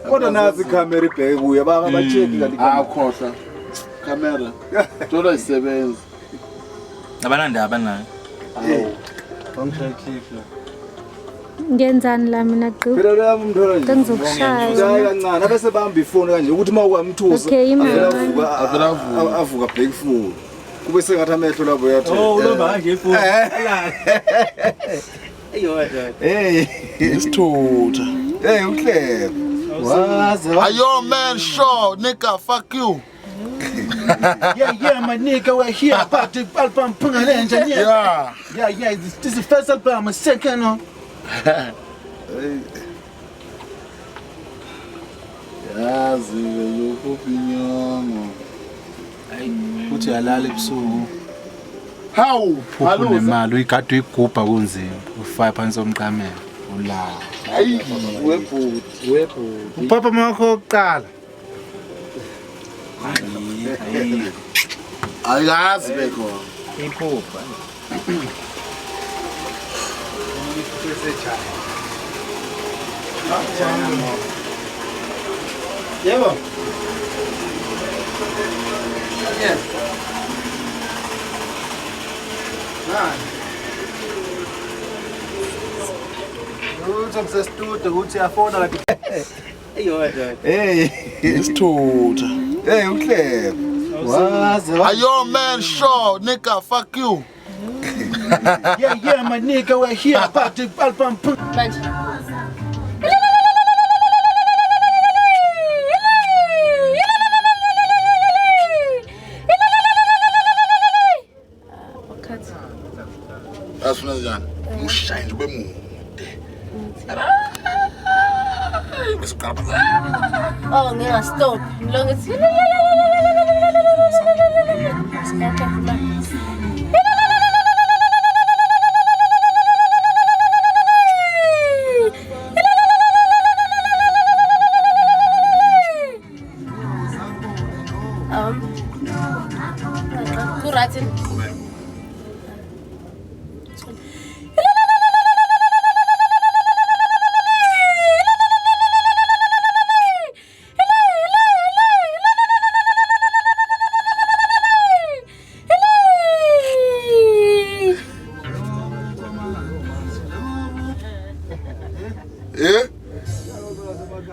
Kodwa nazi camera ibheke kuye abacheki kanti akhohlwa camera thola isebenza abananda abanayo ngenzani la mina gqu phela lo yami umthola nje ngizokushaya kancane abese bamba ifoni kanje ukuthi mawukwamthusa Okay, avuka bheke ifoni kube sengathi amehlo labo uyathola ubamba kanje ifoni hey isithutha hey uhlelo wazi ayo man sure nigga fuck you yeah, my nigga, we're here about the album Pungalenja. Yeah, this is the first album, my second one. yazi yokupinyongo Uthi alala ebusuku. how Uphupha nemali uyigada uyigubha kunzima. Ufaya phansi omqamela. Ula. ayi webhuti Upapa makho oqala. ayazi bekho iphupha yebo yes Uthi studio ukuthi yafona la hey isithutha hey uhlelo wazi ayo man sure nigga fuck you Yeah, my nigga, we're here about the album asifuna njani ushayini bemude oh ngiya stop ngilonge thi Kuratin